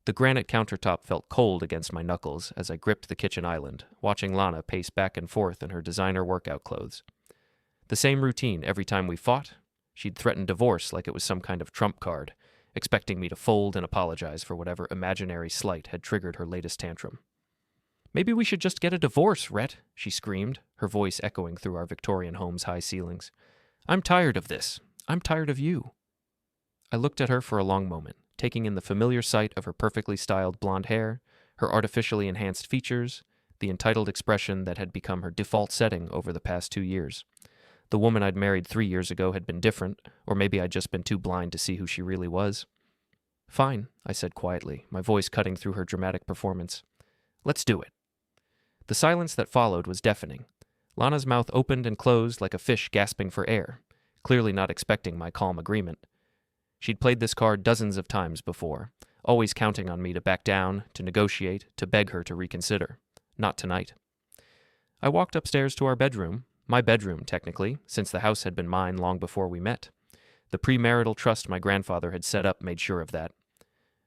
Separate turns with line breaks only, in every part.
The granite countertop felt cold against my knuckles as I gripped the kitchen island, watching Lana pace back and forth in her designer workout clothes. The same routine every time we fought. She'd threaten divorce like it was some kind of trump card, expecting me to fold and apologize for whatever imaginary slight had triggered her latest tantrum. "Maybe we should just get a divorce, Rhett," she screamed, her voice echoing through our Victorian home's high ceilings. "I'm tired of this. I'm tired of you." I looked at her for a long moment, taking in the familiar sight of her perfectly styled blonde hair, her artificially enhanced features, the entitled expression that had become her default setting over the past 2 years. The woman I'd married 3 years ago had been different, or maybe I'd just been too blind to see who she really was. "Fine," I said quietly, my voice cutting through her dramatic performance. "Let's do it." The silence that followed was deafening. Lana's mouth opened and closed like a fish gasping for air, clearly not expecting my calm agreement. She'd played this card dozens of times before, always counting on me to back down, to negotiate, to beg her to reconsider. Not tonight. I walked upstairs to our bedroom, my bedroom, technically, since the house had been mine long before we met. The pre-marital trust my grandfather had set up made sure of that.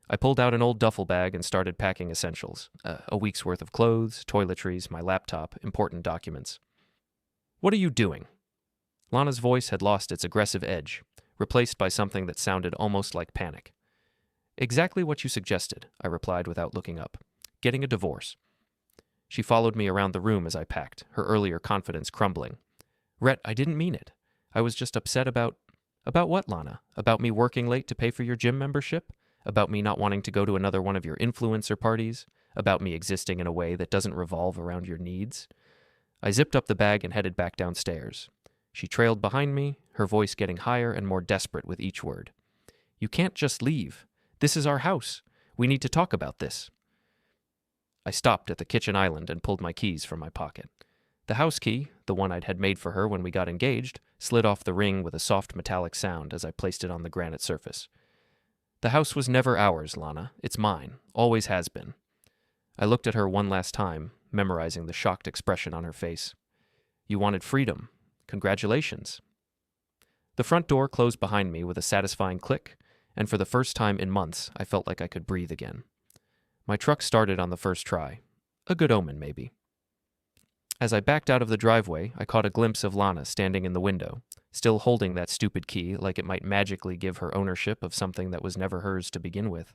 I pulled out an old duffel bag and started packing essentials, a week's worth of clothes, toiletries, my laptop, important documents. "What are you doing?" Lana's voice had lost its aggressive edge, replaced by something that sounded almost like panic. "Exactly what you suggested," I replied without looking up. "Getting a divorce." She followed me around the room as I packed, her earlier confidence crumbling. "Rhett, I didn't mean it. I was just upset about what, Lana? About me working late to pay for your gym membership? About me not wanting to go to another one of your influencer parties? About me existing in a way that doesn't revolve around your needs?" I zipped up the bag and headed back downstairs. She trailed behind me, her voice getting higher and more desperate with each word. "You can't just leave. This is our house. We need to talk about this." I stopped at the kitchen island and pulled my keys from my pocket. The house key, the one I'd had made for her when we got engaged, slid off the ring with a soft metallic sound as I placed it on the granite surface. "The house was never ours, Lana. It's mine. Always has been." I looked at her one last time, memorizing the shocked expression on her face. "You wanted freedom. Congratulations." The front door closed behind me with a satisfying click, and for the first time in months, I felt like I could breathe again. My truck started on the first try. A good omen, maybe. As I backed out of the driveway, I caught a glimpse of Lana standing in the window, still holding that stupid key like it might magically give her ownership of something that was never hers to begin with.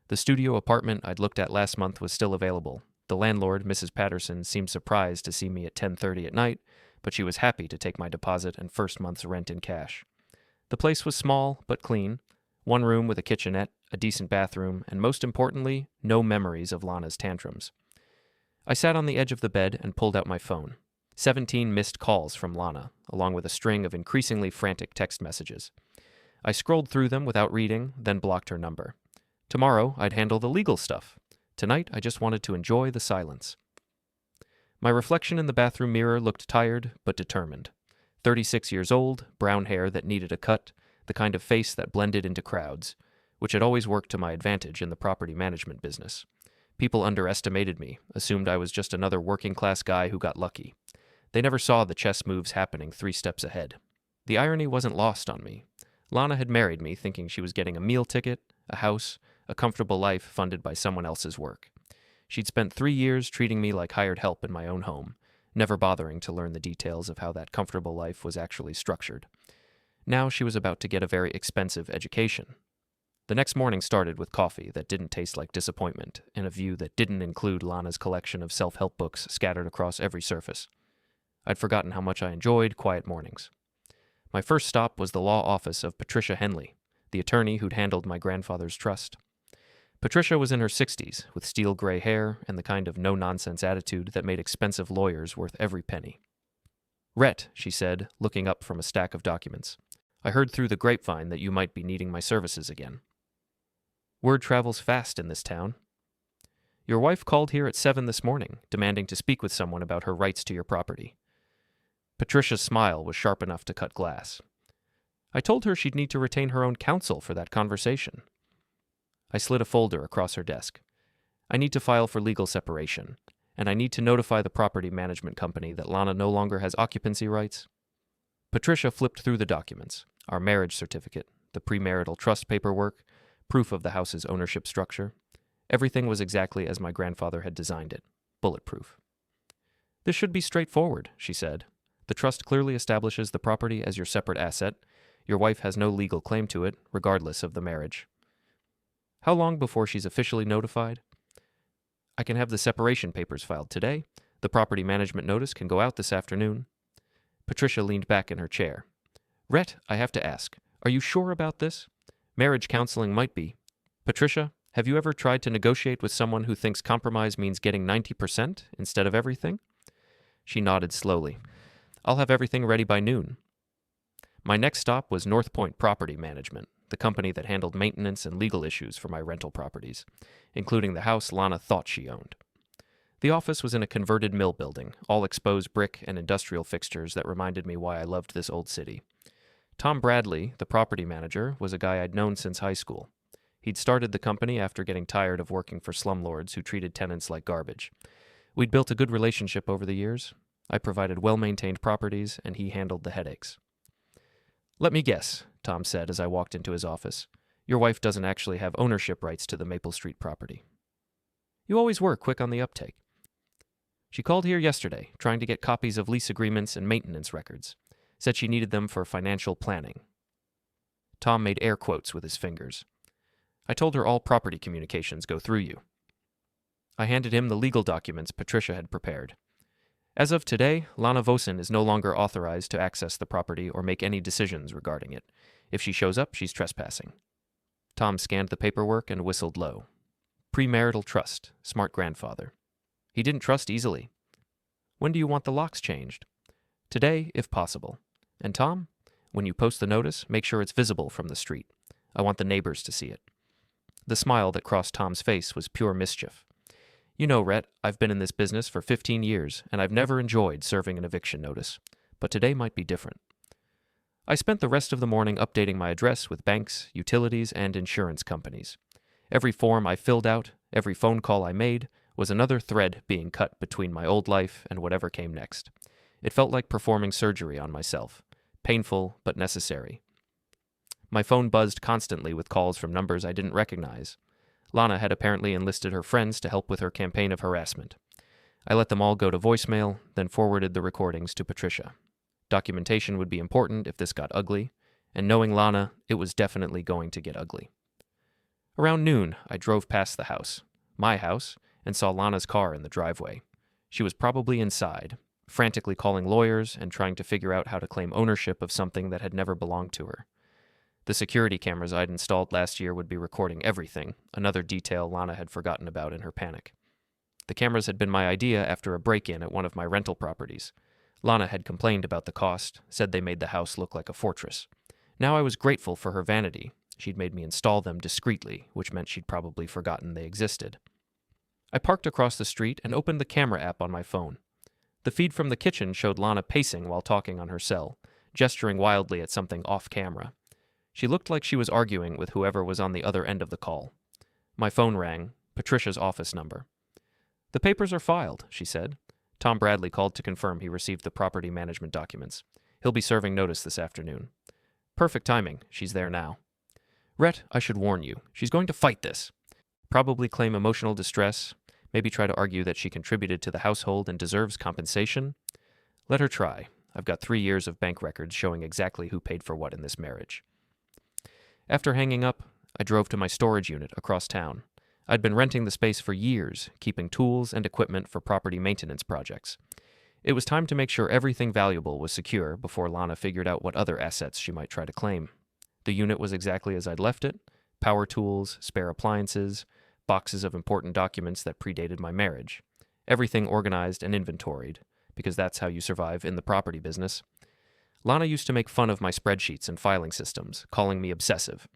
The studio apartment I'd looked at last month was still available. The landlord, Mrs. Patterson, seemed surprised to see me at 10:30 at night, but she was happy to take my deposit and first month's rent in cash. The place was small but clean, one room with a kitchenette, a decent bathroom, and most importantly, no memories of Lana's tantrums. I sat on the edge of the bed and pulled out my phone. 17 missed calls from Lana, along with a string of increasingly frantic text messages. I scrolled through them without reading, then blocked her number. Tomorrow, I'd handle the legal stuff. Tonight, I just wanted to enjoy the silence. My reflection in the bathroom mirror looked tired but determined. 36 years old, brown hair that needed a cut, the kind of face that blended into crowds, which had always worked to my advantage in the property management business. People underestimated me, assumed I was just another working-class guy who got lucky. They never saw the chess moves happening 3 steps ahead. The irony wasn't lost on me. Lana had married me thinking she was getting a meal ticket, a house, a comfortable life funded by someone else's work. She'd spent 3 years treating me like hired help in my own home, never bothering to learn the details of how that comfortable life was actually structured. Now she was about to get a very expensive education. The next morning started with coffee that didn't taste like disappointment and a view that didn't include Lana's collection of self-help books scattered across every surface. I'd forgotten how much I enjoyed quiet mornings. My first stop was the law office of Patricia Henley, the attorney who'd handled my grandfather's trust. Patricia was in her 60s, with steel gray hair and the kind of no-nonsense attitude that made expensive lawyers worth every penny. "Rhett," she said, looking up from a stack of documents. "I heard through the grapevine that you might be needing my services again." Word travels fast in this town. "Your wife called here at 7 this morning, demanding to speak with someone about her rights to your property." Patricia's smile was sharp enough to cut glass. "I told her she'd need to retain her own counsel for that conversation." I slid a folder across her desk. "I need to file for legal separation, and I need to notify the property management company that Lana no longer has occupancy rights." Patricia flipped through the documents, our marriage certificate, the pre-marital trust paperwork, proof of the house's ownership structure. Everything was exactly as my grandfather had designed it, bulletproof. "This should be straightforward," she said. "The trust clearly establishes the property as your separate asset. Your wife has no legal claim to it, regardless of the marriage." "How long before she's officially notified?" "I can have the separation papers filed today. The property management notice can go out this afternoon." Patricia leaned back in her chair. "Rhett, I have to ask, are you sure about this? Marriage counseling might be. Patricia, have you ever tried to negotiate with someone who thinks compromise means getting 90% instead of everything?" She nodded slowly. "I'll have everything ready by noon." My next stop was North Point Property Management, the company that handled maintenance and legal issues for my rental properties, including the house Lana thought she owned. The office was in a converted mill building, all exposed brick and industrial fixtures that reminded me why I loved this old city. Tom Bradley, the property manager, was a guy I'd known since high school. He'd started the company after getting tired of working for slumlords who treated tenants like garbage. We'd built a good relationship over the years. I provided well-maintained properties, and he handled the headaches. "Let me guess," Tom said as I walked into his office. "Your wife doesn't actually have ownership rights to the Maple Street property." "You always were quick on the uptake." "She called here yesterday, trying to get copies of lease agreements and maintenance records. Said she needed them for financial planning." Tom made air quotes with his fingers. "I told her all property communications go through you." I handed him the legal documents Patricia had prepared. "As of today, Lana Vosen is no longer authorized to access the property or make any decisions regarding it. If she shows up, she's trespassing." Tom scanned the paperwork and whistled low. Pre-marital trust, smart grandfather. He didn't trust easily. "When do you want the locks changed?" "Today, if possible. And Tom, when you post the notice, make sure it's visible from the street. I want the neighbors to see it." The smile that crossed Tom's face was pure mischief. "You know, Rhett, I've been in this business for 15 years, and I've never enjoyed serving an eviction notice. But today might be different." I spent the rest of the morning updating my address with banks, utilities, and insurance companies. Every form I filled out, every phone call I made, was another thread being cut between my old life and whatever came next. It felt like performing surgery on myself. Painful, but necessary. My phone buzzed constantly with calls from numbers I didn't recognize. Lana had apparently enlisted her friends to help with her campaign of harassment. I let them all go to voicemail, then forwarded the recordings to Patricia. Documentation would be important if this got ugly, and knowing Lana, it was definitely going to get ugly. Around noon, I drove past the house, my house, and saw Lana's car in the driveway. She was probably inside, frantically calling lawyers and trying to figure out how to claim ownership of something that had never belonged to her. The security cameras I'd installed last year would be recording everything, another detail Lana had forgotten about in her panic. The cameras had been my idea after a break-in at one of my rental properties. Lana had complained about the cost, said they made the house look like a fortress. Now I was grateful for her vanity. She'd made me install them discreetly, which meant she'd probably forgotten they existed. I parked across the street and opened the camera app on my phone. The feed from the kitchen showed Lana pacing while talking on her cell, gesturing wildly at something off-camera. She looked like she was arguing with whoever was on the other end of the call. My phone rang, Patricia's office number. "The papers are filed," she said. Tom Bradley called to confirm he received the property management documents. He'll be serving notice this afternoon. "Perfect timing. She's there now." "Rhett, I should warn you. She's going to fight this. Probably claim emotional distress, maybe try to argue that she contributed to the household and deserves compensation. Let her try. I've got 3 years of bank records showing exactly who paid for what in this marriage." After hanging up, I drove to my storage unit across town. I'd been renting the space for years, keeping tools and equipment for property maintenance projects. It was time to make sure everything valuable was secure before Lana figured out what other assets she might try to claim. The unit was exactly as I'd left it: power tools, spare appliances, boxes of important documents that predated my marriage. Everything organized and inventoried, because that's how you survive in the property business. Lana used to make fun of my spreadsheets and filing systems, calling me obsessive.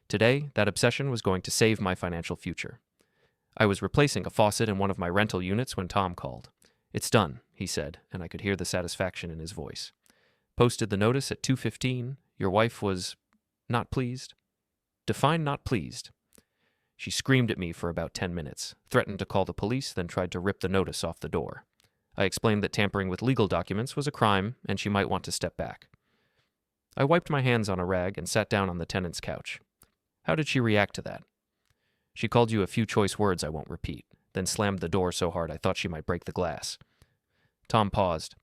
Today, that obsession was going to save my financial future. I was replacing a faucet in one of my rental units when Tom called. "It's done," he said, and I could hear the satisfaction in his voice. "Posted the notice at 2:15. Your wife was not pleased?" "Define not pleased." She screamed at me for about 10 minutes, threatened to call the police, then tried to rip the notice off the door. I explained that tampering with legal documents was a crime, and she might want to step back. I wiped my hands on a rag and sat down on the tenant's couch. How did she react to that? She called you a few choice words I won't repeat, then slammed the door so hard I thought she might break the glass. Tom paused.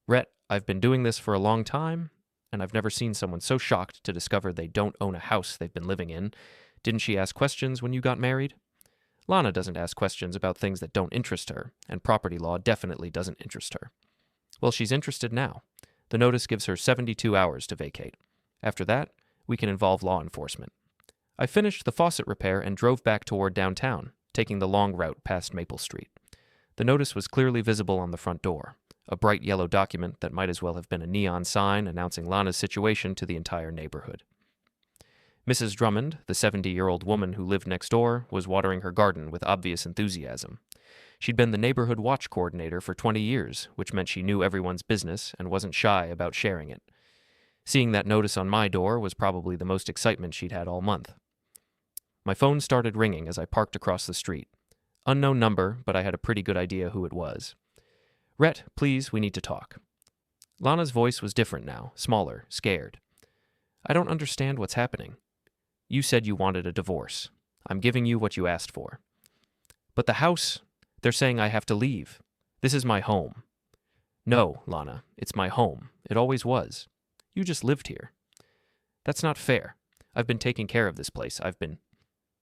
Rhett, I've been doing this for a long time, and I've never seen someone so shocked to discover they don't own a house they've been living in. Didn't she ask questions when you got married? Lana doesn't ask questions about things that don't interest her, and property law definitely doesn't interest her. Well, she's interested now. The notice gives her 72 hours to vacate. After that, we can involve law enforcement. I finished the faucet repair and drove back toward downtown, taking the long route past Maple Street. The notice was clearly visible on the front door, a bright yellow document that might as well have been a neon sign announcing Lana's situation to the entire neighborhood. Mrs. Drummond, the 70-year-old woman who lived next door, was watering her garden with obvious enthusiasm. She'd been the neighborhood watch coordinator for 20 years, which meant she knew everyone's business and wasn't shy about sharing it. Seeing that notice on my door was probably the most excitement she'd had all month. My phone started ringing as I parked across the street. Unknown number, but I had a pretty good idea who it was. Rhett, please, we need to talk. Lana's voice was different now, smaller, scared. I don't understand what's happening. You said you wanted a divorce. I'm giving you what you asked for. But the house, they're saying I have to leave. This is my home. No, Lana, it's my home. It always was. You just lived here. That's not fair. I've been taking care of this place.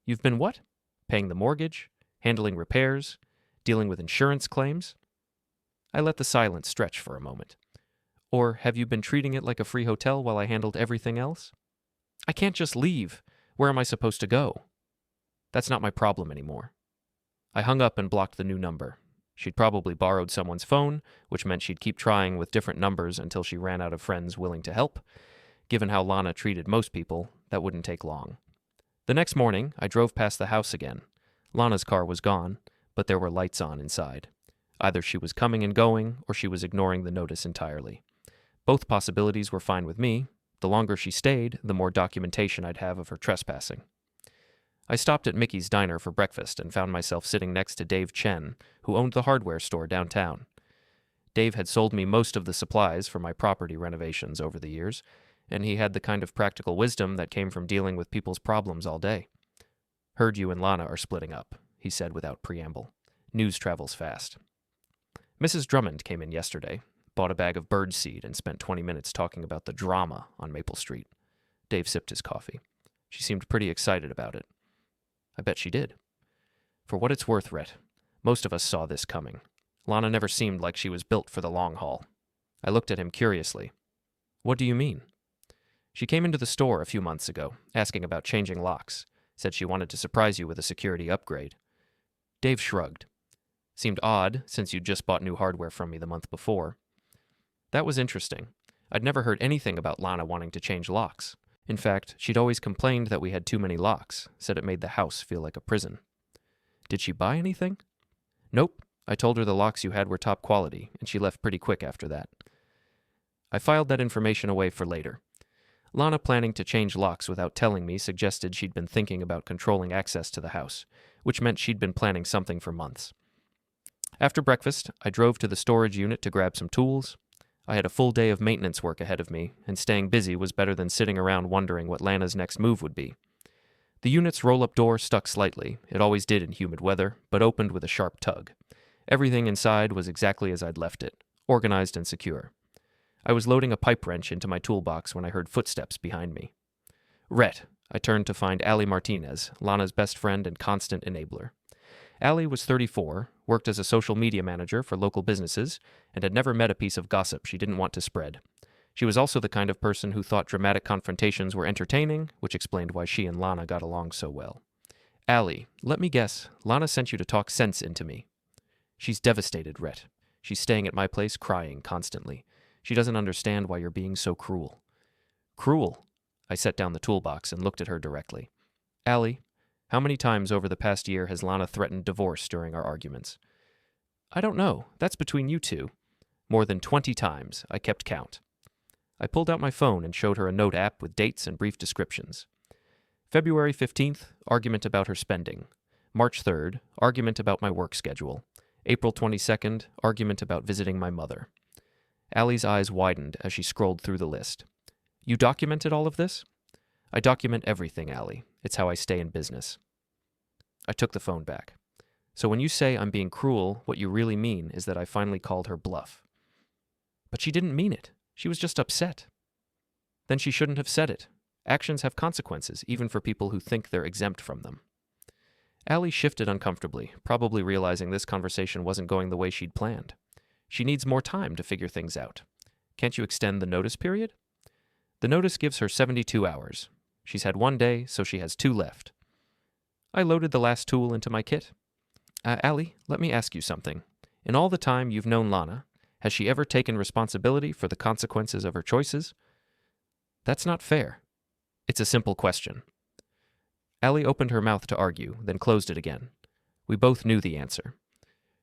You've been what? Paying the mortgage? Handling repairs? Dealing with insurance claims? I let the silence stretch for a moment. Or have you been treating it like a free hotel while I handled everything else? I can't just leave. Where am I supposed to go? That's not my problem anymore. I hung up and blocked the new number. She'd probably borrowed someone's phone, which meant she'd keep trying with different numbers until she ran out of friends willing to help. Given how Lana treated most people, that wouldn't take long. The next morning, I drove past the house again. Lana's car was gone, but there were lights on inside. Either she was coming and going, or she was ignoring the notice entirely. Both possibilities were fine with me. The longer she stayed, the more documentation I'd have of her trespassing. I stopped at Mickey's Diner for breakfast and found myself sitting next to Dave Chen, who owned the hardware store downtown. Dave had sold me most of the supplies for my property renovations over the years, and he had the kind of practical wisdom that came from dealing with people's problems all day. Heard you and Lana are splitting up, he said without preamble. News travels fast. Mrs. Drummond came in yesterday, bought a bag of birdseed, and spent 20 minutes talking about the drama on Maple Street. Dave sipped his coffee. She seemed pretty excited about it. I bet she did. For what it's worth, Rhett, most of us saw this coming. Lana never seemed like she was built for the long haul. I looked at him curiously. What do you mean? She came into the store a few months ago, asking about changing locks. Said she wanted to surprise you with a security upgrade. Dave shrugged. Seemed odd, since you'd just bought new hardware from me the month before. That was interesting. I'd never heard anything about Lana wanting to change locks. In fact, she'd always complained that we had too many locks, said it made the house feel like a prison. Did she buy anything? Nope. I told her the locks you had were top quality, and she left pretty quick after that. I filed that information away for later. Lana planning to change locks without telling me suggested she'd been thinking about controlling access to the house, which meant she'd been planning something for months. After breakfast, I drove to the storage unit to grab some tools. I had a full day of maintenance work ahead of me, and staying busy was better than sitting around wondering what Lana's next move would be. The unit's roll-up door stuck slightly. It always did in humid weather, but opened with a sharp tug. Everything inside was exactly as I'd left it, organized and secure. I was loading a pipe wrench into my toolbox when I heard footsteps behind me. Rhett, I turned to find Allie Martinez, Lana's best friend and constant enabler. Allie was 34, worked as a social media manager for local businesses, and had never met a piece of gossip she didn't want to spread. She was also the kind of person who thought dramatic confrontations were entertaining, which explained why she and Lana got along so well. Allie, let me guess, Lana sent you to talk sense into me. She's devastated, Rhett. She's staying at my place crying constantly. She doesn't understand why you're being so cruel. Cruel? I set down the toolbox and looked at her directly. Allie, how many times over the past year has Lana threatened divorce during our arguments? I don't know. That's between you two. More than 20 times. I kept count. I pulled out my phone and showed her a note app with dates and brief descriptions. February 15th, argument about her spending. March 3rd, argument about my work schedule. April 22nd, argument about visiting my mother. Allie's eyes widened as she scrolled through the list. You documented all of this? I document everything, Allie. It's how I stay in business. I took the phone back. So when you say I'm being cruel, what you really mean is that I finally called her bluff. But she didn't mean it. She was just upset. Then she shouldn't have said it. Actions have consequences, even for people who think they're exempt from them. Allie shifted uncomfortably, probably realizing this conversation wasn't going the way she'd planned. She needs more time to figure things out. Can't you extend the notice period? The notice gives her 72 hours. She's had 1 day, so she has 2 left. I loaded the last tool into my kit. Allie, let me ask you something. In all the time you've known Lana, has she ever taken responsibility for the consequences of her choices? That's not fair. It's a simple question. Allie opened her mouth to argue, then closed it again. We both knew the answer.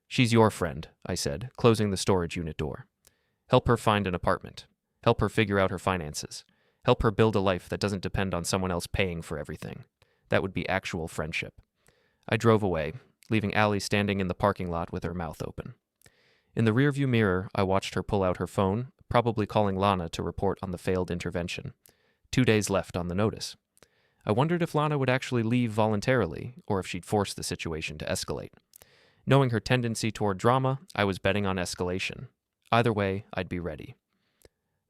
She's your friend, I said, closing the storage unit door. Help her find an apartment. Help her figure out her finances. Help her build a life that doesn't depend on someone else paying for everything. That would be actual friendship. I drove away, leaving Allie standing in the parking lot with her mouth open. In the rearview mirror, I watched her pull out her phone, probably calling Lana to report on the failed intervention. 2 days left on the notice. I wondered if Lana would actually leave voluntarily, or if she'd force the situation to escalate. Knowing her tendency toward drama, I was betting on escalation. Either way, I'd be ready.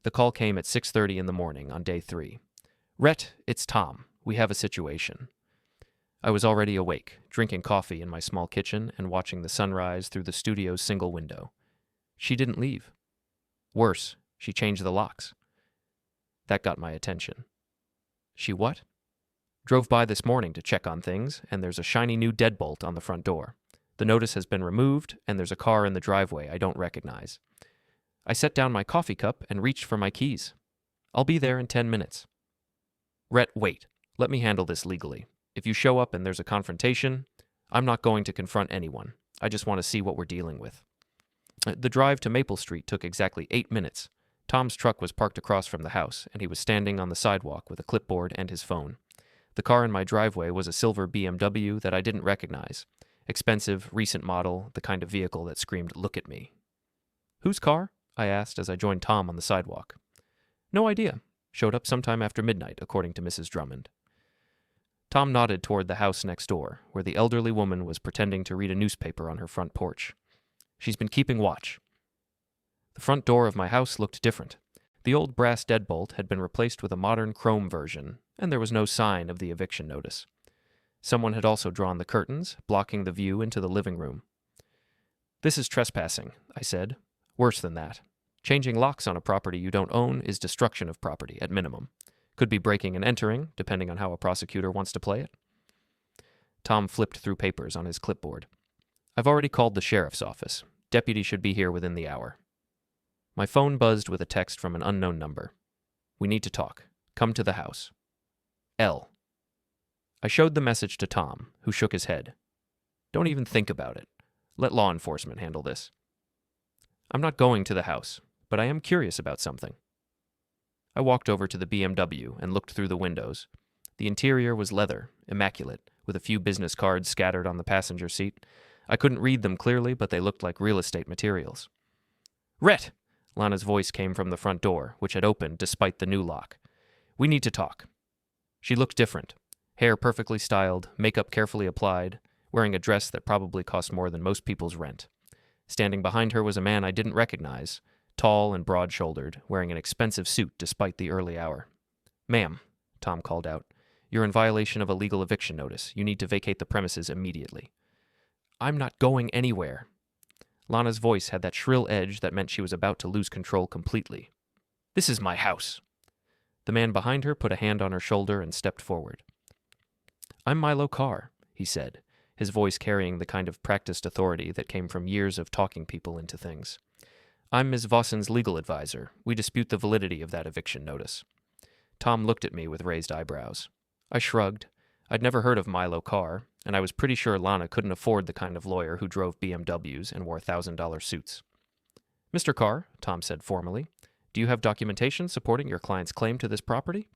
The call came at 6:30 in the morning on day 3. Rhett, it's Tom. We have a situation. I was already awake, drinking coffee in my small kitchen and watching the sunrise through the studio's single window. She didn't leave. Worse, she changed the locks. That got my attention. She what? Drove by this morning to check on things, and there's a shiny new deadbolt on the front door. The notice has been removed, and there's a car in the driveway I don't recognize. I set down my coffee cup and reached for my keys. I'll be there in 10 minutes. Rhett, wait. Let me handle this legally. If you show up and there's a confrontation, I'm not going to confront anyone. I just want to see what we're dealing with. The drive to Maple Street took exactly 8 minutes. Tom's truck was parked across from the house, and he was standing on the sidewalk with a clipboard and his phone. The car in my driveway was a silver BMW that I didn't recognize. Expensive, recent model, the kind of vehicle that screamed, "Look at me." Whose car? I asked as I joined Tom on the sidewalk. No idea. Showed up sometime after midnight, according to Mrs. Drummond. Tom nodded toward the house next door, where the elderly woman was pretending to read a newspaper on her front porch. She's been keeping watch. The front door of my house looked different. The old brass deadbolt had been replaced with a modern chrome version, and there was no sign of the eviction notice. Someone had also drawn the curtains, blocking the view into the living room. This is trespassing, I said. Worse than that. Changing locks on a property you don't own is destruction of property, at minimum. Could be breaking and entering, depending on how a prosecutor wants to play it. Tom flipped through papers on his clipboard. I've already called the sheriff's office. Deputy should be here within the hour. My phone buzzed with a text from an unknown number. We need to talk. Come to the house. L. I showed the message to Tom, who shook his head. Don't even think about it. Let law enforcement handle this. I'm not going to the house, but I am curious about something. I walked over to the BMW and looked through the windows. The interior was leather, immaculate, with a few business cards scattered on the passenger seat. I couldn't read them clearly, but they looked like real estate materials. Rhett! Lana's voice came from the front door, which had opened despite the new lock. We need to talk. She looked different. Hair perfectly styled, makeup carefully applied, wearing a dress that probably cost more than most people's rent. Standing behind her was a man I didn't recognize, tall and broad-shouldered, wearing an expensive suit despite the early hour. Ma'am, Tom called out, you're in violation of a legal eviction notice. You need to vacate the premises immediately. I'm not going anywhere. Lana's voice had that shrill edge that meant she was about to lose control completely. This is my house. The man behind her put a hand on her shoulder and stepped forward. I'm Milo Carr, he said, his voice carrying the kind of practiced authority that came from years of talking people into things. I'm Ms. Vossen's legal advisor. We dispute the validity of that eviction notice. Tom looked at me with raised eyebrows. I shrugged. I'd never heard of Milo Carr, and I was pretty sure Lana couldn't afford the kind of lawyer who drove BMWs and wore $1,000 suits. Mr. Carr, Tom said formally, do you have documentation supporting your client's claim to this property?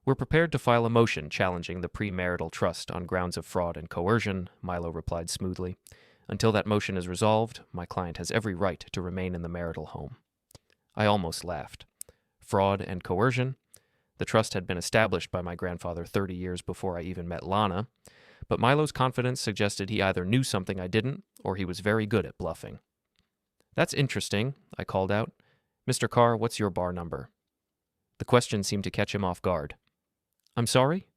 We're prepared to file a motion challenging the pre-marital trust on grounds of fraud and coercion, Milo replied smoothly. Until that motion is resolved, my client has every right to remain in the marital home. I almost laughed. Fraud and coercion? The trust had been established by my grandfather 30 years before I even met Lana, but Milo's confidence suggested he either knew something I didn't, or he was very good at bluffing. "That's interesting," I called out. "Mr. Carr, what's your bar number?" The question seemed to catch him off guard. "I'm sorry?"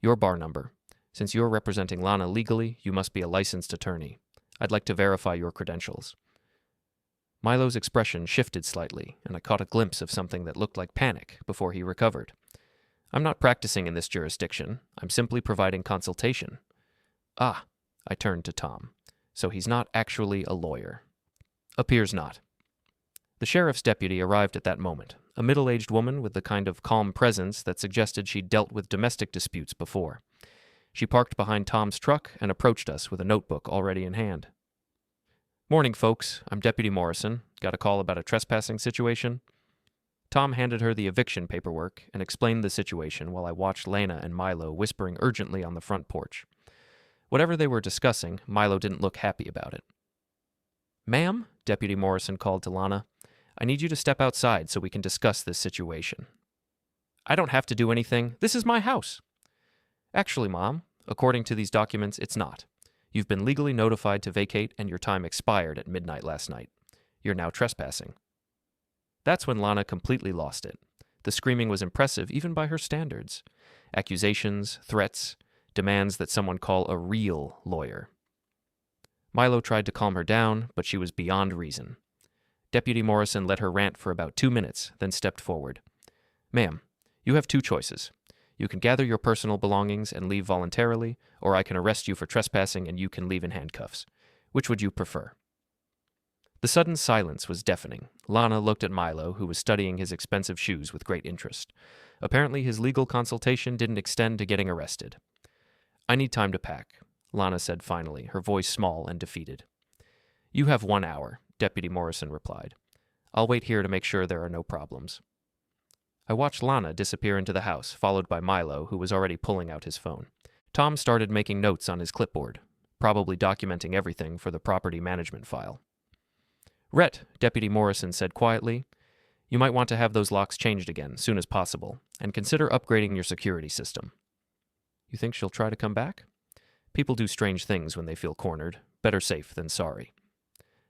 "Your bar number. Since you're representing Lana legally, you must be a licensed attorney. I'd like to verify your credentials." Milo's expression shifted slightly, and I caught a glimpse of something that looked like panic before he recovered. "I'm not practicing in this jurisdiction. I'm simply providing consultation." "Ah," I turned to Tom. "So he's not actually a lawyer." "Appears not." The sheriff's deputy arrived at that moment, a middle-aged woman with the kind of calm presence that suggested she'd dealt with domestic disputes before. She parked behind Tom's truck and approached us with a notebook already in hand. "Morning, folks. I'm Deputy Morrison. Got a call about a trespassing situation?" Tom handed her the eviction paperwork and explained the situation while I watched Lana and Milo whispering urgently on the front porch. Whatever they were discussing, Milo didn't look happy about it. "Ma'am," Deputy Morrison called to Lana, "I need you to step outside so we can discuss this situation." "I don't have to do anything. This is my house." "Actually, Mom, according to these documents, it's not. You've been legally notified to vacate and your time expired at midnight last night. You're now trespassing." That's when Lana completely lost it. The screaming was impressive even by her standards. Accusations, threats, demands that someone call a real lawyer. Milo tried to calm her down, but she was beyond reason. Deputy Morrison let her rant for about 2 minutes, then stepped forward. "Ma'am, you have 2 choices. You can gather your personal belongings and leave voluntarily, or I can arrest you for trespassing and you can leave in handcuffs. Which would you prefer?" The sudden silence was deafening. Lana looked at Milo, who was studying his expensive shoes with great interest. Apparently his legal consultation didn't extend to getting arrested. "I need time to pack," Lana said finally, her voice small and defeated. "You have 1 hour," Deputy Morrison replied. "I'll wait here to make sure there are no problems." I watched Lana disappear into the house, followed by Milo, who was already pulling out his phone. Tom started making notes on his clipboard, probably documenting everything for the property management file. "Rhett," Deputy Morrison said quietly, "you might want to have those locks changed again, soon as possible, and consider upgrading your security system." "You think she'll try to come back?" "People do strange things when they feel cornered. Better safe than sorry."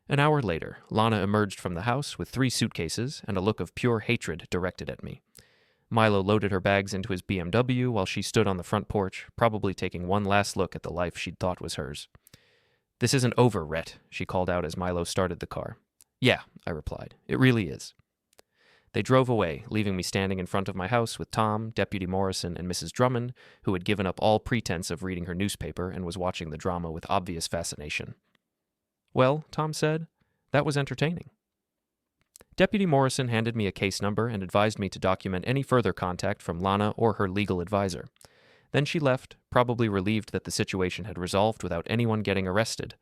An hour later, Lana emerged from the house with 3 suitcases and a look of pure hatred directed at me. Milo loaded her bags into his BMW while she stood on the front porch, probably taking one last look at the life she'd thought was hers. "This isn't over, Rhett," she called out as Milo started the car. "Yeah," I replied. "It really is." They drove away, leaving me standing in front of my house with Tom, Deputy Morrison, and Mrs. Drummond, who had given up all pretense of reading her newspaper and was watching the drama with obvious fascination. "Well," Tom said, "that was entertaining." Deputy Morrison handed me a case number and advised me to document any further contact from Lana or her legal advisor. Then she left, probably relieved that the situation had resolved without anyone getting arrested.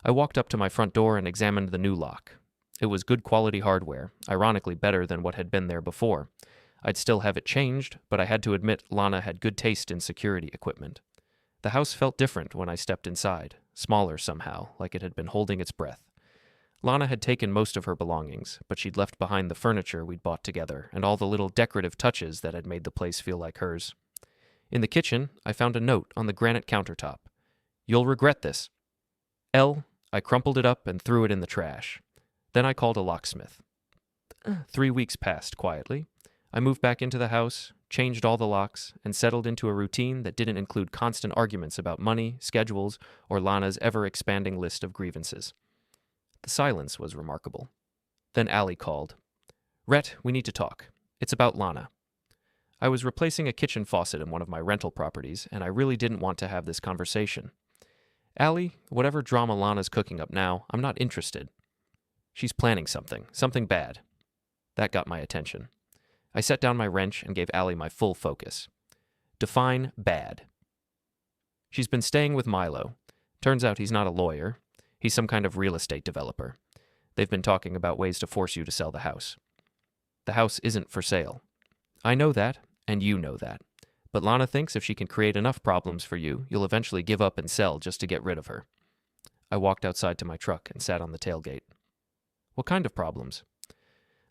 I walked up to my front door and examined the new lock. It was good quality hardware, ironically better than what had been there before. I'd still have it changed, but I had to admit Lana had good taste in security equipment. The house felt different when I stepped inside, smaller somehow, like it had been holding its breath. Lana had taken most of her belongings, but she'd left behind the furniture we'd bought together and all the little decorative touches that had made the place feel like hers. In the kitchen, I found a note on the granite countertop. "You'll regret this." I crumpled it up and threw it in the trash. Then I called a locksmith. 3 weeks passed quietly. I moved back into the house, changed all the locks, and settled into a routine that didn't include constant arguments about money, schedules, or Lana's ever-expanding list of grievances. The silence was remarkable. Then Allie called. "Rhett, we need to talk. It's about Lana." I was replacing a kitchen faucet in one of my rental properties, and I really didn't want to have this conversation. "Allie, whatever drama Lana's cooking up now, I'm not interested." "She's planning something bad." That got my attention. I set down my wrench and gave Allie my full focus. "Define bad." "She's been staying with Milo. Turns out he's not a lawyer. He's some kind of real estate developer. They've been talking about ways to force you to sell the house." "The house isn't for sale." "I know that, and you know that. But Lana thinks if she can create enough problems for you, you'll eventually give up and sell just to get rid of her." I walked outside to my truck and sat on the tailgate. "What kind of problems?"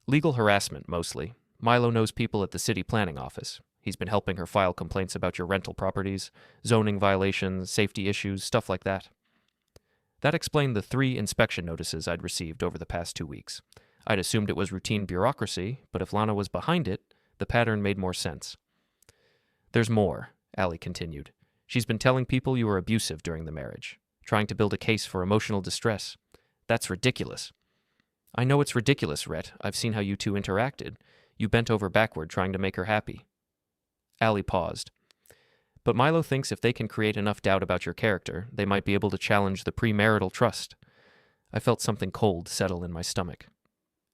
"Legal harassment, mostly. Milo knows people at the city planning office. He's been helping her file complaints about your rental properties, zoning violations, safety issues, stuff like that. That explained the 3 inspection notices I'd received over the past 2 weeks. I'd assumed it was routine bureaucracy, but if Lana was behind it, the pattern made more sense. There's more, Allie continued. She's been telling people you were abusive during the marriage, trying to build a case for emotional distress. That's ridiculous. I know it's ridiculous, Rhett. I've seen how you two interacted. You bent over backward trying to make her happy. Allie paused. But Milo thinks if they can create enough doubt about your character, they might be able to challenge the pre-marital trust. I felt something cold settle in my stomach.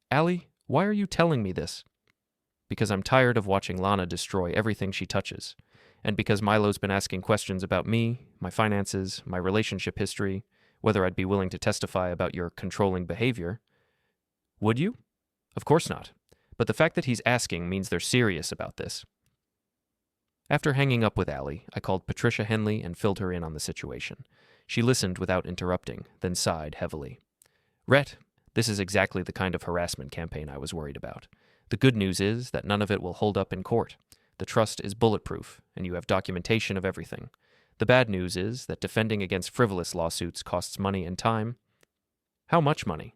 Allie, why are you telling me this? Because I'm tired of watching Lana destroy everything she touches, and because Milo's been asking questions about me, my finances, my relationship history, whether I'd be willing to testify about your controlling behavior. Would you? Of course not. But the fact that he's asking means they're serious about this. After hanging up with Allie, I called Patricia Henley and filled her in on the situation. She listened without interrupting, then sighed heavily. Rhett, this is exactly the kind of harassment campaign I was worried about. The good news is that none of it will hold up in court. The trust is bulletproof, and you have documentation of everything. The bad news is that defending against frivolous lawsuits costs money and time. How much money?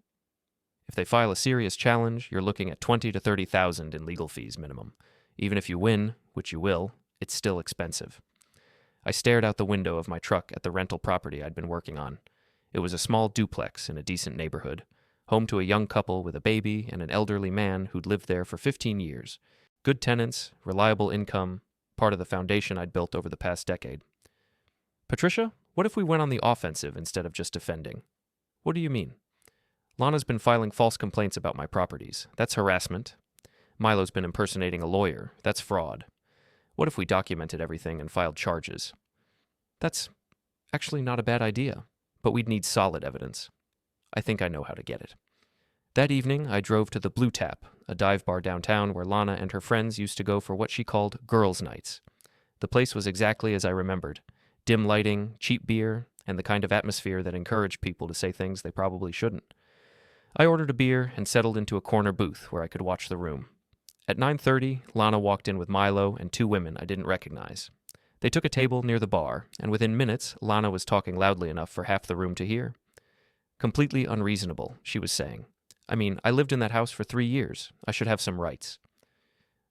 If they file a serious challenge, you're looking at $20,000 to $30,000 in legal fees minimum. Even if you win, which you will, it's still expensive. I stared out the window of my truck at the rental property I'd been working on. It was a small duplex in a decent neighborhood, home to a young couple with a baby and an elderly man who'd lived there for 15 years. Good tenants, reliable income, part of the foundation I'd built over the past decade. Patricia, what if we went on the offensive instead of just defending? What do you mean? Lana's been filing false complaints about my properties. That's harassment. Milo's been impersonating a lawyer. That's fraud. What if we documented everything and filed charges? That's actually not a bad idea, but we'd need solid evidence. I think I know how to get it. That evening, I drove to the Blue Tap, a dive bar downtown where Lana and her friends used to go for what she called girls' nights. The place was exactly as I remembered. Dim lighting, cheap beer, and the kind of atmosphere that encouraged people to say things they probably shouldn't. I ordered a beer and settled into a corner booth where I could watch the room. At 9:30, Lana walked in with Milo and 2 women I didn't recognize. They took a table near the bar, and within minutes, Lana was talking loudly enough for half the room to hear. Completely unreasonable, she was saying. I mean, I lived in that house for 3 years. I should have some rights.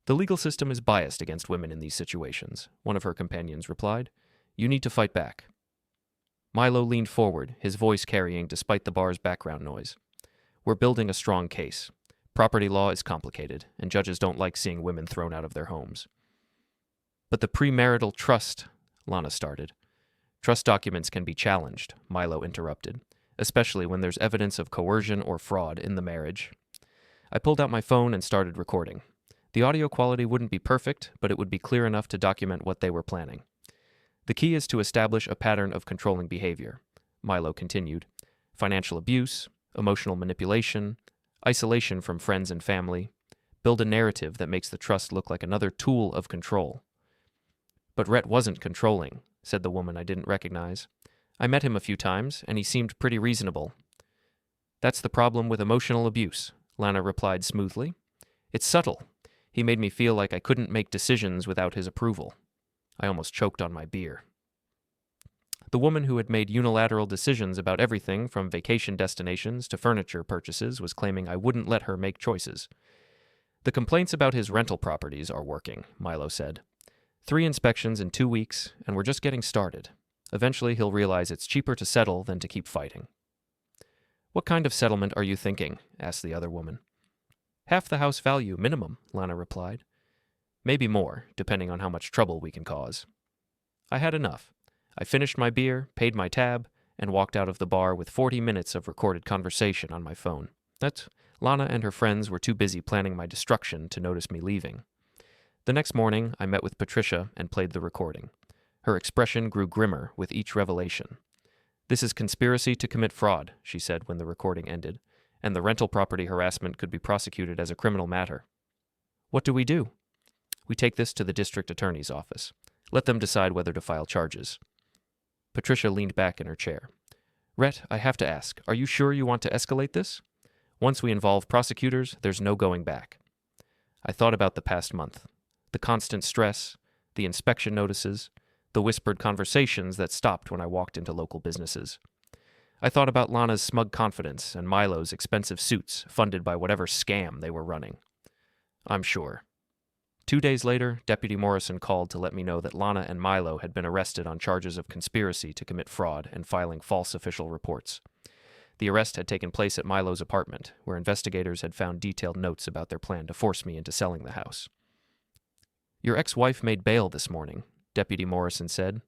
The legal system is biased against women in these situations, one of her companions replied. You need to fight back. Milo leaned forward, his voice carrying despite the bar's background noise. We're building a strong case. Property law is complicated, and judges don't like seeing women thrown out of their homes. But the pre-marital trust, Lana started. Trust documents can be challenged, Milo interrupted, especially when there's evidence of coercion or fraud in the marriage. I pulled out my phone and started recording. The audio quality wouldn't be perfect, but it would be clear enough to document what they were planning. The key is to establish a pattern of controlling behavior, Milo continued. Financial abuse, emotional manipulation, isolation from friends and family. Build a narrative that makes the trust look like another tool of control. But Rhett wasn't controlling, said the woman I didn't recognize. I met him a few times, and he seemed pretty reasonable. That's the problem with emotional abuse, Lana replied smoothly. It's subtle. He made me feel like I couldn't make decisions without his approval. I almost choked on my beer. The woman who had made unilateral decisions about everything from vacation destinations to furniture purchases was claiming I wouldn't let her make choices. The complaints about his rental properties are working, Milo said. 3 inspections in 2 weeks, and we're just getting started. Eventually he'll realize it's cheaper to settle than to keep fighting. What kind of settlement are you thinking? Asked the other woman. Half the house value minimum, Lana replied. Maybe more, depending on how much trouble we can cause. I had enough. I finished my beer, paid my tab, and walked out of the bar with 40 minutes of recorded conversation on my phone. Lana and her friends were too busy planning my destruction to notice me leaving. The next morning, I met with Patricia and played the recording. Her expression grew grimmer with each revelation. This is conspiracy to commit fraud, she said when the recording ended, and the rental property harassment could be prosecuted as a criminal matter. What do? We take this to the district attorney's office. Let them decide whether to file charges. Patricia leaned back in her chair. Rhett, I have to ask, are you sure you want to escalate this? Once we involve prosecutors, there's no going back. I thought about the past month. The constant stress, the inspection notices, the whispered conversations that stopped when I walked into local businesses. I thought about Lana's smug confidence and Milo's expensive suits funded by whatever scam they were running. I'm sure. 2 days later, Deputy Morrison called to let me know that Lana and Milo had been arrested on charges of conspiracy to commit fraud and filing false official reports. The arrest had taken place at Milo's apartment, where investigators had found detailed notes about their plan to force me into selling the house. Your ex-wife made bail this morning, Deputy Morrison said,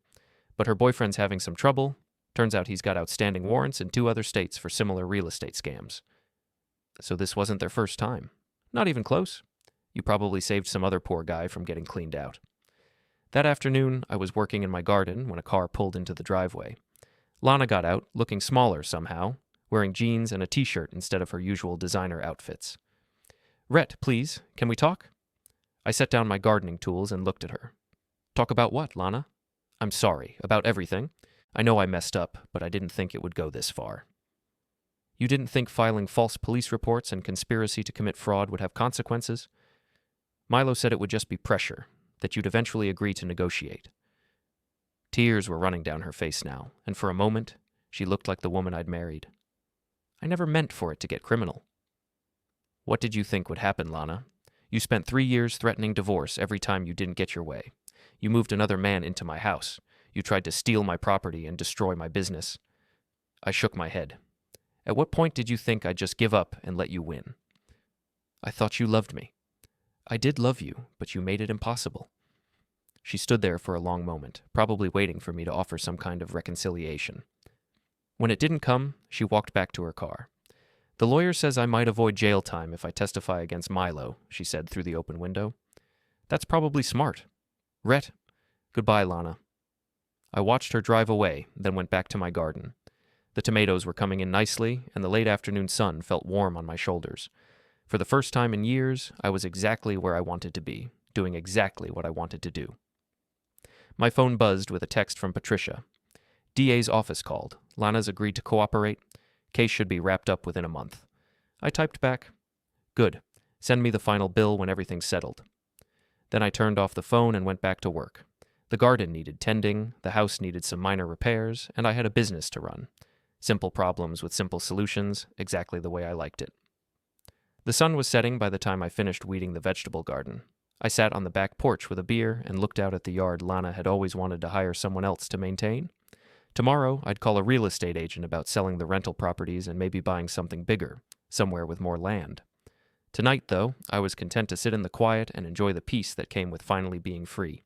but her boyfriend's having some trouble. Turns out he's got outstanding warrants in 2 other states for similar real estate scams. So this wasn't their first time. Not even close. You probably saved some other poor guy from getting cleaned out. That afternoon, I was working in my garden when a car pulled into the driveway. Lana got out, looking smaller somehow, wearing jeans and a t-shirt instead of her usual designer outfits. Rhett, please, can we talk? I set down my gardening tools and looked at her. Talk about what, Lana? I'm sorry, about everything. I know I messed up, but I didn't think it would go this far. You didn't think filing false police reports and conspiracy to commit fraud would have consequences? Milo said it would just be pressure, that you'd eventually agree to negotiate. Tears were running down her face now, and for a moment, she looked like the woman I'd married. I never meant for it to get criminal. What did you think would happen, Lana? You spent 3 years threatening divorce every time you didn't get your way. You moved another man into my house. You tried to steal my property and destroy my business. I shook my head. At what point did you think I'd just give up and let you win? I thought you loved me. I did love you, but you made it impossible. She stood there for a long moment, probably waiting for me to offer some kind of reconciliation. When it didn't come, she walked back to her car. The lawyer says I might avoid jail time if I testify against Milo, she said through the open window. That's probably smart. Rhett, goodbye, Lana. I watched her drive away, then went back to my garden. The tomatoes were coming in nicely, and the late afternoon sun felt warm on my shoulders. For the first time in years, I was exactly where I wanted to be, doing exactly what I wanted to do. My phone buzzed with a text from Patricia. DA's office called. Lana's agreed to cooperate. Case should be wrapped up within a month. I typed back, good. Send me the final bill when everything's settled. Then I turned off the phone and went back to work. The garden needed tending, the house needed some minor repairs, and I had a business to run. Simple problems with simple solutions, exactly the way I liked it. The sun was setting by the time I finished weeding the vegetable garden. I sat on the back porch with a beer and looked out at the yard Lana had always wanted to hire someone else to maintain. Tomorrow, I'd call a real estate agent about selling the rental properties and maybe buying something bigger, somewhere with more land. Tonight, though, I was content to sit in the quiet and enjoy the peace that came with finally being free.